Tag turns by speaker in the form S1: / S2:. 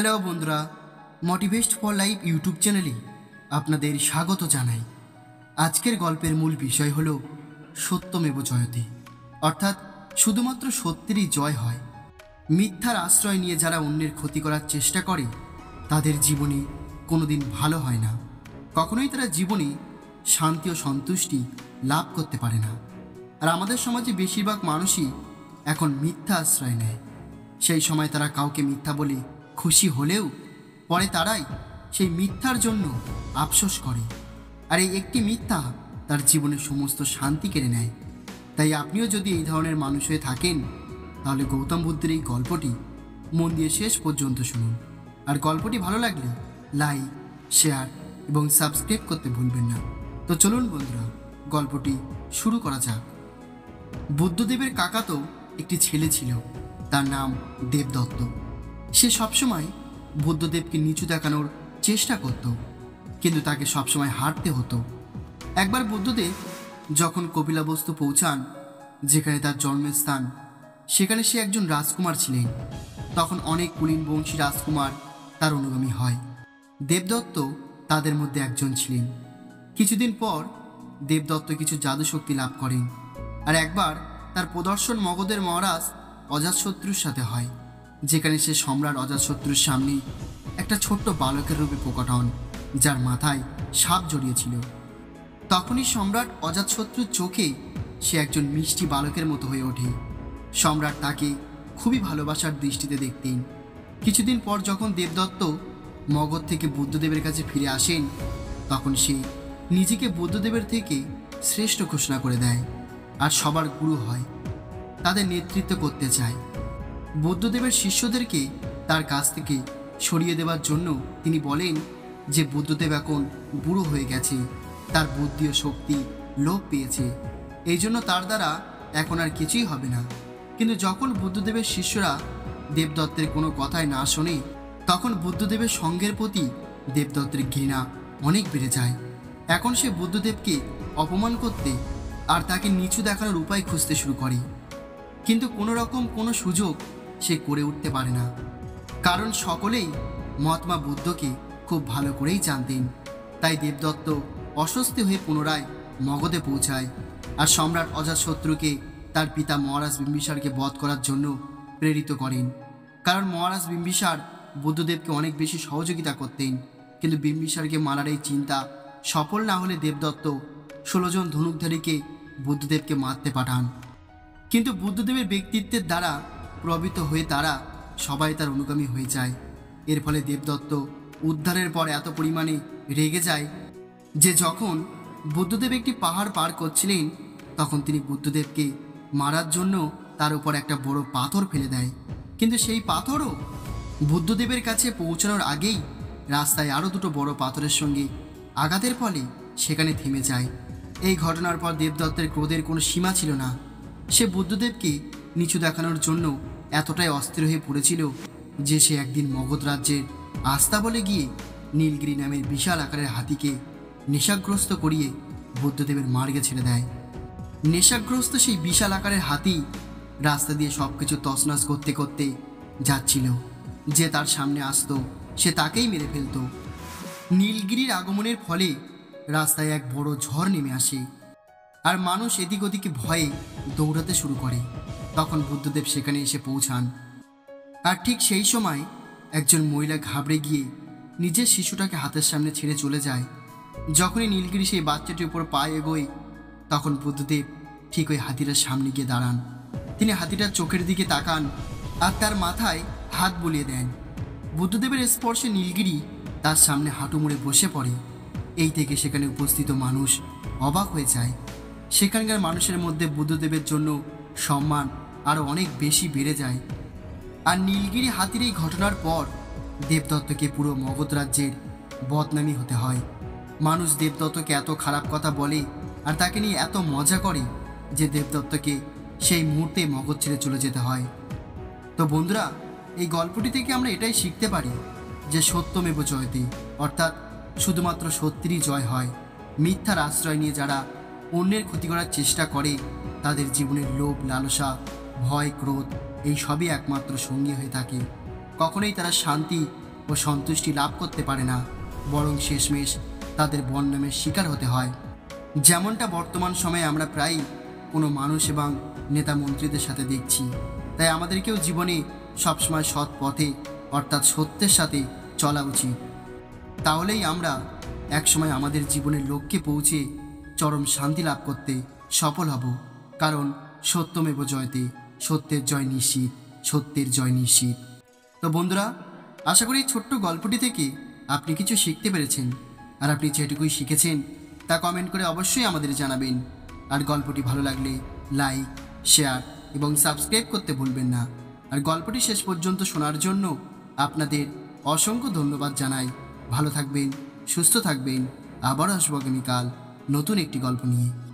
S1: Hello বন্ধুরা, motivate for life YouTube চ্যানেলে আপনাদের স্বাগত জানাই। আজকের গল্পের মূল বিষয় হলো সত্যমেব জয়তে, অর্থাৎ শুধুমাত্র সত্যেরই জয় হয়। মিথ্যার আশ্রয় নিয়ে যারা অন্যের ক্ষতি করার চেষ্টা করে তাদের জীবনে কোনোদিন ভালো হয় না। কখনোই তারা জীবনে শান্তি ও সন্তুষ্টি লাভ করতে পারে না। আর আমাদের সমাজে বেশিরভাগ মানুষই এখন মিথ্যা আশ্রয় নেয়। সেই সময় তারা কাউকে মিথ্যা বলে খুশি হলেও পরে তারাই সেই মিথ্যার জন্য আফসোস করে। আর এই একটি মিথ্যা তার জীবনের সমস্ত শান্তি কেড়ে নেয়। তাই আপনিও যদি এই ধরনের মানুষ হয়ে থাকেন তাহলে গৌতম বুদ্ধের এই গল্পটি মন দিয়ে শেষ পর্যন্ত শুনুন। আর গল্পটি ভালো লাগলে লাইক, শেয়ার এবং সাবস্ক্রাইব করতে ভুলবেন না। তো চলুন বন্ধুরা, গল্পটি শুরু করা যাক। বুদ্ধদেবের কাকাতো একটি ছেলে ছিল, তার নাম দেবদত্ত। সে সবসময় বুদ্ধদেবকে নিচু দেখানোর চেষ্টা করত, কিন্তু তাকে সবসময় হারতে হতো। একবার বুদ্ধদেব যখন কপিলাবস্তু পৌঁছান, যেখানে তার জন্মের স্থান, সেখানে সে একজন রাজকুমার ছিলেন। তখন অনেক কুলীন বংশী রাজকুমার তার অনুগামী হয়। দেবদত্ত তাদের মধ্যে একজন ছিলেন। কিছুদিন পর দেবদত্ত কিছু জাদুশক্তি লাভ করেন। আর একবার তার প্রদর্শন মগধের মহারাজ অজাতশত্রুর সাথে হয়, যেখানে সে সম্রাট অজাতশত্রুর সামনে একটা ছোট্ট বালকের রূপে প্রকট হন, যার মাথায় সাপ জড়িয়েছিল। তখনই সম্রাট অজাতশত্রুর চোখে সে একজন মিষ্টি বালকের মতো হয়ে ওঠে। সম্রাট তাকে খুবই ভালোবাসার দৃষ্টিতে দেখতেন। কিছুদিন পর যখন দেবদত্ত মগধ থেকে বুদ্ধদেবের কাছে ফিরে আসেন, তখন সে নিজেকে বুদ্ধদেবের থেকে শ্রেষ্ঠ ঘোষণা করে দেয় আর সবার গুরু হয়, তাদের নেতৃত্ব করতে চায়। বুদ্ধদেবের শিষ্যদেরকে তার কাছ থেকে সরিয়ে দেওয়ার জন্য তিনি বলেন যে বুদ্ধদেব এখন বুড়ো হয়ে গেছে, তার বুদ্ধি ও শক্তি লোপ পেয়েছে, এই জন্য তার দ্বারা এখন আর কিছুই হবে না। কিন্তু যখন বুদ্ধদেবের শিষ্যরা দেবদত্তের কোনো কথাই না শোনে, তখন বুদ্ধদেবের সঙ্গের প্রতি দেবদত্তের ঘৃণা অনেক বেড়ে যায়। এখন সে বুদ্ধদেবকে অপমান করতে আর তাকে নিচু দেখানোর উপায় খুঁজতে শুরু করে, কিন্তু কোনো রকম কোনো সুযোগ সে করে উঠতে পারে না, কারণ সকলেই মহাত্মা বুদ্ধকে খুব ভালো করেই জানতেন। তাই দেবদত্ত অস্বস্তি হয়ে পুনরায় মগধে পৌঁছায় আর সম্রাট অজাতশত্রুকে তার পিতা মহারাজ বিম্বিসারকে বধ করার জন্য প্রেরিত করেন। কারণ মহারাজ বিম্বিসার বুদ্ধদেবকে অনেক বেশি সহযোগিতা করতেন। কিন্তু বিম্বিসারকে মারার এই চিন্তা সফল না হলে দেবদত্ত 16 জন ধনুকধারীকে বুদ্ধদেবকে মারতে পাঠান। কিন্তু বুদ্ধদেবের ব্যক্তিত্বের দ্বারা প্রভাবিত হয়ে তারা সবাই তার অনুগামী হয়ে যায়। এর ফলে দেবদত্ত উদ্ধারের পর এত পরিমাণে রেগে যায় যে যখন বুদ্ধদেব একটি পাহাড় পার করছিলেন, তখন তিনি বুদ্ধদেবকে মারার জন্য তার উপর একটা বড় পাথর ফেলে দেয়। কিন্তু সেই পাথরও বুদ্ধদেবের কাছে পৌঁছানোর আগেই রাস্তায় আরও দুটো বড় পাথরের সঙ্গে আঘাতের ফলে সেখানে থেমে যায়। এই ঘটনার পর দেবদত্তের ক্রোধের কোনো সীমা ছিল না। সে বুদ্ধদেবকে নিচু দেখানোর জন্য এতটাই অস্থির হয়ে পড়েছিল যে সে একদিন মগধ রাজ্যের আস্তাবলে গিয়ে নীলগিরি নামের বিশাল আকারের হাতিকে নেশাগ্রস্ত করিয়ে বুদ্ধদেবের মার্গে ছেড়ে দেয়। নেশাগ্রস্ত সেই বিশাল আকারের হাতি রাস্তা দিয়ে সব কিছু তছনছ করতে করতে যাচ্ছিল। যে তার সামনে আসতো সে তাকেই মেরে ফেলত। নীলগিরির আগমনের ফলে রাস্তায় এক বড় ঝড় নেমে আসে আর মানুষ এদিক ওদিকে ভয়ে দৌড়াতে শুরু করে। তখন বুদ্ধদেব সেখানে এসে পৌঁছান। আর ঠিক সেই সময় একজন মহিলা ঘাবড়ে গিয়ে নিজের শিশুটাকে হাতের সামনে ছেড়ে চলে যায়। যখনই নীলগিরি সেই বাচ্চাটির উপর পা এগোয়, তখন বুদ্ধদেব ঠিক ওই হাতিটার সামনে গিয়ে দাঁড়ান। তিনি হাতিটার চোখের দিকে তাকান আর তার মাথায় হাত বুলিয়ে দেন। বুদ্ধদেবের স্পর্শে নীলগিরি তার সামনে হাঁটু মুড়ে বসে পড়ে। এই থেকে সেখানে উপস্থিত মানুষ অবাক হয়ে যায়। সেখানকার মানুষের মধ্যে বুদ্ধদেবের জন্য সম্মান আরও অনেক বেশি বেড়ে যায়। আর নীলগিরি হাতির এই ঘটনার পর দেবদত্তকে পুরো মগধ রাজ্যের বদনামী হতে হয়। মানুষ দেবদত্তকে এত খারাপ কথা বলে আর তাকে নিয়ে এত মজা করে যে দেবদত্তকে সেই মুহূর্তে মগধ ছেড়ে চলে যেতে হয়। তো বন্ধুরা, এই গল্পটি থেকে আমরা এটাই শিখতে পারি যে সত্যমেব জয়তে, অর্থাৎ শুধুমাত্র সত্যেরই জয় হয়। মিথ্যার আশ্রয় নিয়ে যারা অন্যের ক্ষতি করার চেষ্টা করে তাদের জীবনের লোভ, লালসা, ভয়, ক্রোধ এই সবই একমাত্র সঙ্গী হয়ে থাকে। কখনোই তারা শান্তি ও সন্তুষ্টি লাভ করতে পারে না, বরং শেষমেশ তাদের বদনামের শিকার হতে হয়। যেমনটা বর্তমান সময়ে আমরা প্রায়ই কোনো মানুষ এবং নেতা মন্ত্রীদের সাথে দেখছি। তাই আমাদেরকেও জীবনে সবসময় সৎ পথে অর্থাৎ সত্যের সাথে চলা উচিত। তাহলেই আমরা একসময় আমাদের জীবনের লক্ষ্যে পৌঁছে চরম শান্তি লাভ করতে সফল হব। কারণ সত্যমেব জয়তে, সত্যের জয় নিশ্চিত, সত্যের জয় নিশ্চিত। তো বন্ধুরা, আশা করি এই ছোট্ট গল্পটি থেকে আপনি কিছু শিখতে পেরেছেন। আর আপনি যেটুকুই শিখেছেন তা কমেন্ট করে অবশ্যই আমাদের জানাবেন। আর গল্পটি ভালো লাগলে লাইক, শেয়ার এবং সাবস্ক্রাইব করতে ভুলবেন না। আর গল্পটি শেষ পর্যন্ত শোনার জন্য আপনাদের অসংখ্য ধন্যবাদ জানাই। ভালো থাকবেন, সুস্থ থাকবেন। আবারও আসবো আগামীকাল নতুন একটি গল্প নিয়ে।